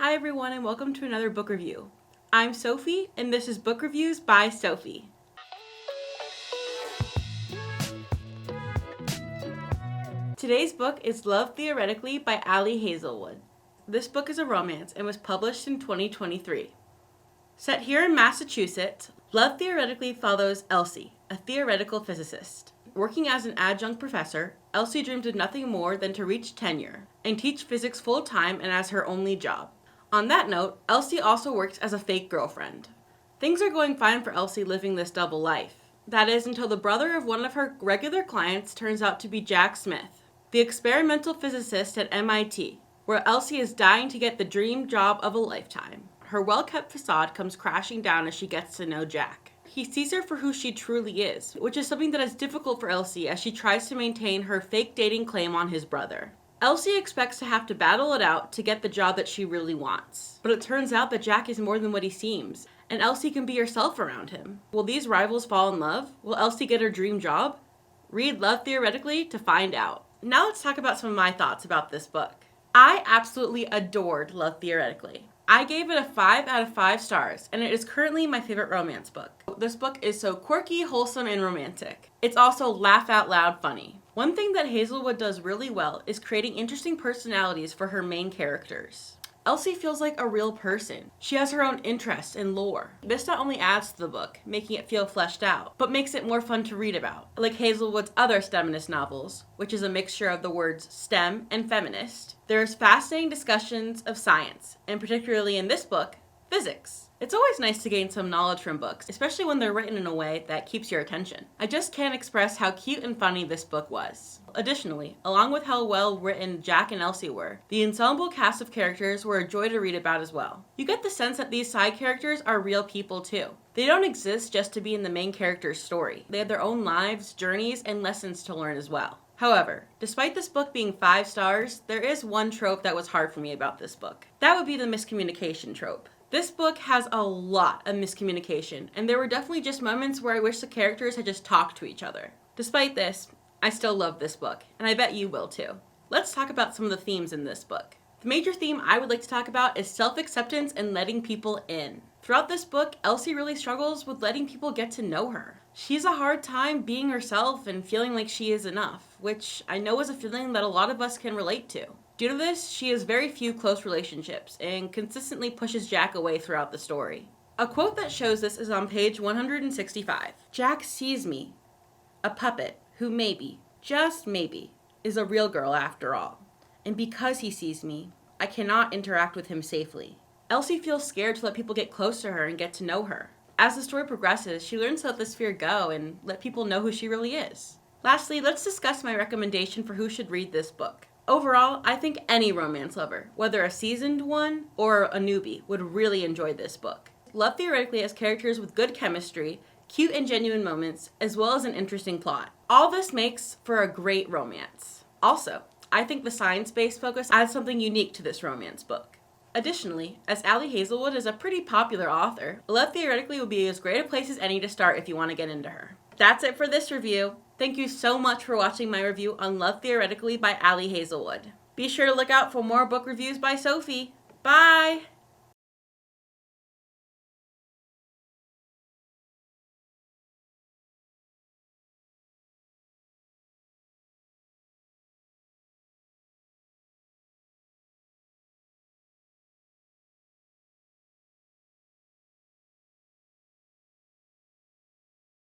Hi everyone and welcome to another book review. I'm Sophie and this is Book Reviews by Sophie. Today's book is Love Theoretically by Ali Hazelwood. This book is a romance and was published in 2023. Set here in Massachusetts, Love Theoretically follows Elsie, a theoretical physicist. Working as an adjunct professor, Elsie dreams of nothing more than to reach tenure and teach physics full-time and as her only job. On that note, Elsie also works as a fake girlfriend. Things are going fine for Elsie living this double life. That is until the brother of one of her regular clients turns out to be Jack Smith, the experimental physicist at MIT, where Elsie is dying to get the dream job of a lifetime. Her well-kept facade comes crashing down as she gets to know Jack. He sees her for who she truly is, which is something that is difficult for Elsie as she tries to maintain her fake dating claim on his brother. Elsie expects to have to battle it out to get the job that she really wants. But it turns out that Jack is more than what he seems, and Elsie can be herself around him. Will these rivals fall in love? Will Elsie get her dream job? Read Love Theoretically to find out. Now let's talk about some of my thoughts about this book. I absolutely adored Love Theoretically. I gave it a 5 out of 5 stars, and it is currently my favorite romance book. This book is so quirky, wholesome, and romantic. It's also laugh out loud funny. One thing that Hazelwood does really well is creating interesting personalities for her main characters. Elsie feels like a real person. She has her own interests and lore. This not only adds to the book, making it feel fleshed out, but makes it more fun to read about. Like Hazelwood's other STEMinist novels, which is a mixture of the words STEM and feminist, there's fascinating discussions of science, and particularly in this book, physics. It's always nice to gain some knowledge from books, especially when they're written in a way that keeps your attention. I just can't express how cute and funny this book was. Additionally, along with how well written Jack and Elsie were, the ensemble cast of characters were a joy to read about as well. You get the sense that these side characters are real people too. They don't exist just to be in the main character's story. They have their own lives, journeys, and lessons to learn as well. However, despite this book being 5 stars, there is one trope that was hard for me about this book. That would be the miscommunication trope. This book has a lot of miscommunication, and there were definitely just moments where I wish the characters had just talked to each other. Despite this, I still love this book, and I bet you will too. Let's talk about some of the themes in this book. The major theme I would like to talk about is self-acceptance and letting people in. Throughout this book, Elsie really struggles with letting people get to know her. She has a hard time being herself and feeling like she is enough, which I know is a feeling that a lot of us can relate to. Due to this, she has very few close relationships and consistently pushes Jack away throughout the story. A quote that shows this is on page 165. Jack sees me, a puppet who maybe, just maybe, is a real girl after all. And because he sees me, I cannot interact with him safely. Elsie feels scared to let people get close to her and get to know her. As the story progresses, she learns to let this fear go and let people know who she really is. Lastly, let's discuss my recommendation for who should read this book. Overall, I think any romance lover, whether a seasoned one or a newbie, would really enjoy this book. Love Theoretically has characters with good chemistry, cute and genuine moments, as well as an interesting plot. All this makes for a great romance. Also, I think the science-based focus adds something unique to this romance book. Additionally, as Ali Hazelwood is a pretty popular author, Love Theoretically will be as great a place as any to start if you want to get into her. That's it for this review. Thank you so much for watching my review on Love Theoretically by Ali Hazelwood. Be sure to look out for more book reviews by Sophie. Bye!